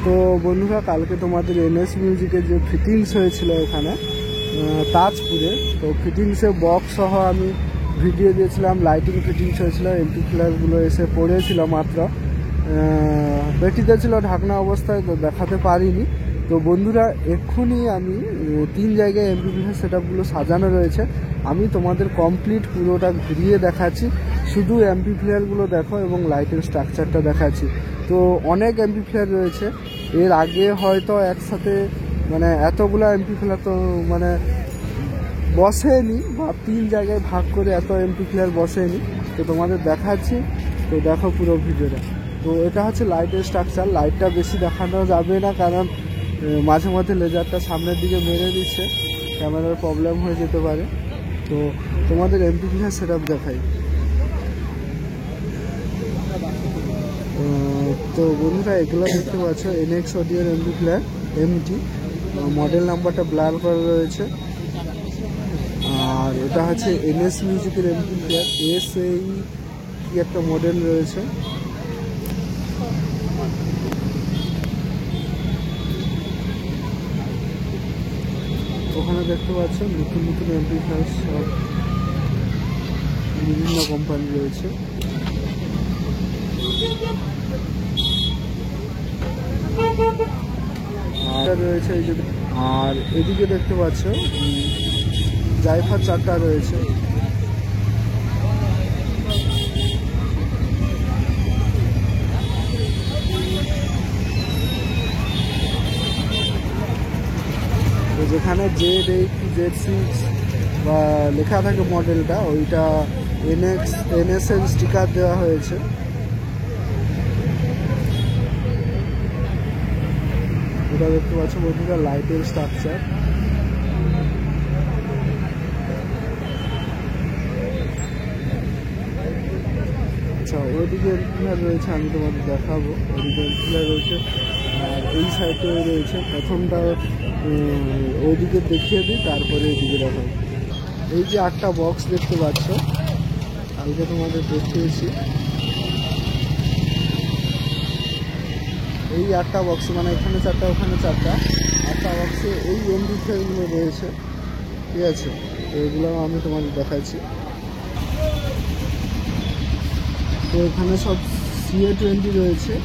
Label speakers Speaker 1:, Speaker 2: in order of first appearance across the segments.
Speaker 1: তো বন্ধুরা, কালকে তোমাদের এনএস মিউজিকের যে ফিটিংস হয়েছিল এখানে তাজপুরে, তো ফিটিংসে বক্স সহ আমি ভিডিও দিয়েছিলাম। লাইটিং ফিটিংস হয়েছিল, এমপি প্লেয়ারগুলো এসে পড়েছিল, মাত্র পেটিতে ছিল ঢাকনা অবস্থায়, তো দেখাতে পারিনি। তো বন্ধুরা, এক্ষুনি আমি 3 জায়গায় এমপি প্লেয়ার সেট আপগুলো সাজানো রয়েছে, আমি তোমাদের কমপ্লিট পুরোটা ঘুরিয়ে দেখাচ্ছি। শুধু এমপি প্লেয়ারগুলো দেখো এবং লাইটের স্ট্রাকচারটা দেখাচ্ছি। তো অনেক এমপি প্লেয়ার রয়েছে, এর আগে হয়তো একসাথে মানে এতগুলো এমপি প্লেয়ার তো মানে বসেনি, বা 3 জায়গায় ভাগ করে এত এমপি প্লেয়ার বসেনি। তো তোমাদের দেখাচ্ছি, তো দেখো পুরো ভিডিওটা। তো এটা হচ্ছে লাইটের স্ট্রাকচার। লাইটটা বেশি দেখানো যাবে না, কারণ মাঝে মাঝে লেজারটা সামনের দিকে মেরে দিচ্ছে, ক্যামেরার প্রবলেম হয়ে যেতে পারে। তো তোমাদের এমপি প্লেয়ার সেট আপ দেখাই। তো বন্ধুরা, এগুলো দেখতে পাচ্ছ এনএক্স অডিওর এমপি প্লেয়ার এমটি, মডেল নাম্বারটা ব্লার করা রয়েছে। আর এটা হচ্ছে এনএস মিউজিকের এমপি প্লেয়ার এসএই কি একটা মডেল রয়েছে। ওখানে দেখতে পাচ্ছ নতুন নতুন এমপি প্লেয়ার সব বিভিন্ন কোম্পানি রয়েছে। রয়েছে এই যে, আর এদিকে দেখতে পাচ্ছ জাইফার 4টা রয়েছে। তো যেখানে Z8 Z6 বা লেখা থাকে মডেলটা, ওইটা NSL স্টিকার দেওয়া হয়েছে। এটা দেখতে পাচ্ছ বন্ধুরা লাইটের স্ট্রাকচার। আচ্ছা, ওইদিকে এমপ্লার রয়েছে, আমি তোমাদের দেখাবো। ওইদিকে এমপ্লার রয়েছে, আর এই সাইডে রয়েছে। প্রথমটা ওইদিকে দেখিয়ে দিই, তারপরে এইদিকে দেখাবো। এই যে 8টা বক্স দেখতে পাচ্ছ, কালকে তোমাদের দেখিয়েছি। এই 8টা বক্স, মানে এখানে 4টা ওখানে 4টা, 8টা বক্সে এই এমপি প্লেয়ারগুলো রয়েছে, ঠিক আছে। তো এগুলো আমি তোমাদের দেখাচ্ছি। তো এখানে সব CA20 রয়েছে।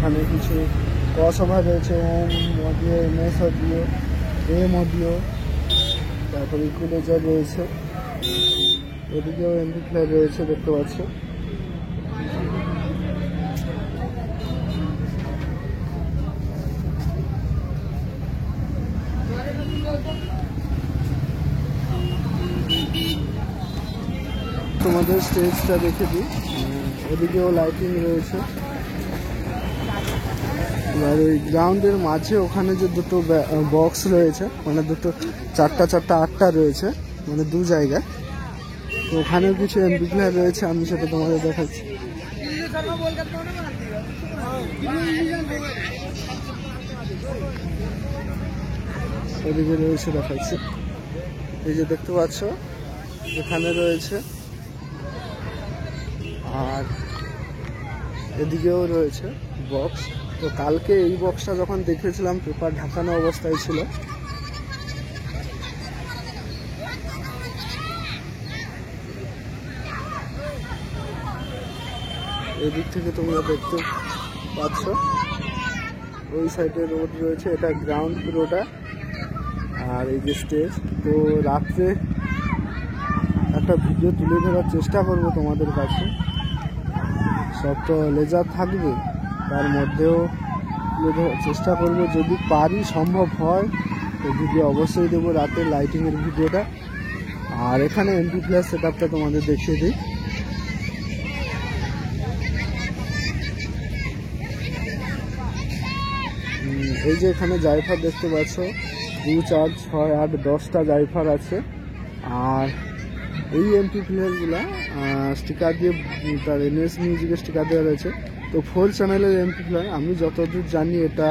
Speaker 1: এখানে কিছু ক্রসওভার রয়েছে, ওম audio, MS audio, M audio, তারপরে ইকুয়ালাইজার রয়েছে। এদিকেও এমপি প্লেয়ার রয়েছে, দেখতে পাচ্ছ। তোমাদের স্টেজটা দেখে দিই, এদিকেও লাইটিং রয়েছে। এবার ওই গ্রাউন্ডের মাঝে ওখানে যে দুটো বক্স রয়েছে, মানে দুটো 4টা 8টা রয়েছে, মানে 2 জায়গায়। তো ওখানেও কিছু এমপি প্লেয়ার রয়েছে, আমি সেটা তোমাদের দেখাচ্ছি। এদিকে রয়েছে, দেখাচ্ছি। এই যে দেখতে পাচ্ছ এখানে রয়েছে, আর এদিকেও রয়েছে বক্স। তো কালকে এই বক্সটা যখন দেখেছিলাম, পেপার ঢাকানো অবস্থায় ছিল। এদিক থেকে তোমরা দেখতে পাচ্ছ, ওই সাইডে রোড রয়েছে, এটা গ্রাউন্ড পুরোটা। আর এই যে স্টেজ। তো রাত্রে একটা ভিডিও তুলে ধরার চেষ্টা করব তোমাদের কাছে। সব তো লেজার থাকবে, তার মধ্যেও তুলে ধরার চেষ্টা করব, যদি পারি, সম্ভব হয় তো ভিডিও অবশ্যই দেবো, রাতে লাইটিংয়ের ভিডিওটা। আর এখানে এমপি প্লেয়ার সেট আপটা তোমাদের দেখিয়ে দিই। এই যে এখানে জাইফার দেখতে পাচ্ছ, 2 4 6 8 10টা জাইফার আছে। আর এই এমপি প্লেয়ারগুলো স্টিকার দিয়ে, তার এনএস মিউজিকের স্টিকার দেওয়া রয়েছে। তো 4 চ্যানেলের এমপি প্লেয়ার, আমি যতদূর জানি এটা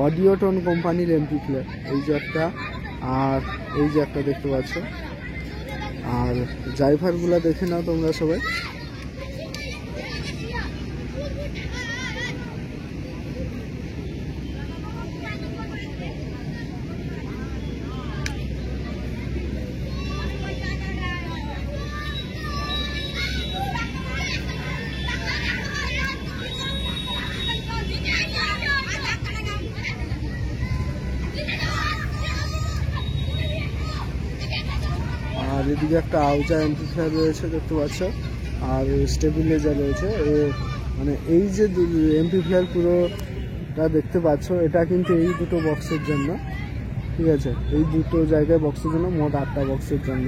Speaker 1: অডিওটন কোম্পানির এমপি প্লেয়ার। এই যে একটা, আর এই যে একটা দেখতে পাচ্ছ। আর ড্রাইভারগুলো দেখে নাও তোমরা সবাই। আর এদিকে একটা আউজা এমপ্লিফায়ার রয়েছে দেখতে পাচ্ছ, আর স্টেবিলাইজার রয়েছে। মানে এই যে এমপ্লিফায়ার পুরোটা দেখতে পাচ্ছ, এটা কিন্তু এই দুটো বক্সের জন্য, ঠিক আছে? এই দুটো জায়গায় বক্সের জন্য, মোট 8টা বক্সের জন্য।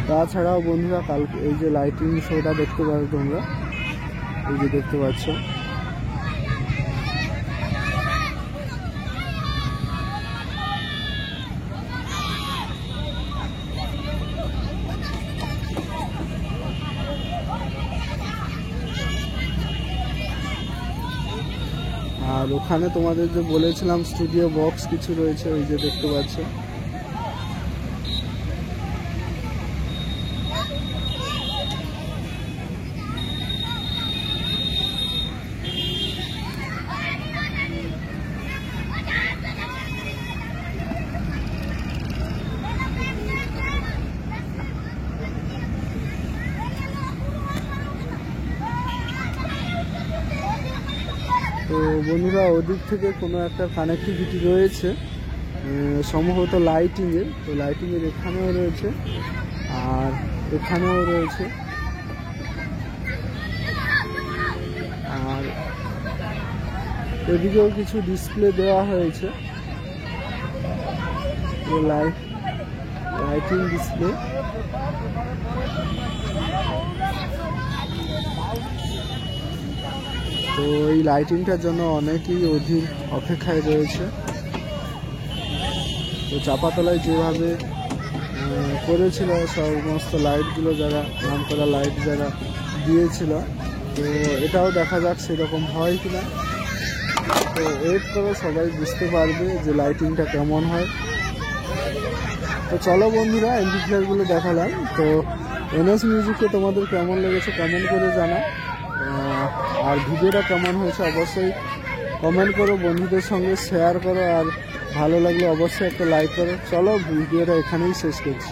Speaker 1: তাছাড়াও বন্ধুরা কালকে এই যে লাইটিং শোটা দেখতে পারো তোমরা, এই যে দেখতে পাচ্ছ। আর ওখানে তোমাদের যে বলেছিলাম স্টুডিও বক্স কিছু রয়েছে, ওই যে দেখতে পাচ্ছ। তো বন্ধুরা ওদিক থেকে কোনো একটা কানেক্টিভিটি রয়েছে সম্ভবত লাইটিংয়ের। তো লাইটিংয়ের এখানেও রয়েছে আর এখানেও রয়েছে, আর এদিকেও কিছু ডিসপ্লে দেওয়া হয়েছে, লাইটিং ডিসপ্লে। তো এই লাইটিংটার জন্য অনেকেই অধীর অপেক্ষায় রয়েছে। তো চাপাতলায় যেভাবে করেছিল সমস্ত লাইটগুলো, যারা নাম করা লাইট যারা দিয়েছিল, তো এটাও দেখা যাক সেরকম হয় কিনা। তো ওয়েট করো, সবাই বুঝতে পারবে যে লাইটিংটা কেমন হয়। তো চলো বন্ধুরা, এমপ্লিফায়ারগুলো দেখালাম। তো এনএস মিউজিককে তোমাদের কেমন লেগেছে কমেন্ট করে জানা, আর ভিডিওটা কেমন হয়েছে অবশ্যই কমেন্ট করো, বন্ধুদের সঙ্গে শেয়ার করো, আর ভালো লাগলে অবশ্যই একটা লাইক করো। চলো ভিডিওটা এখানেই শেষ করছি।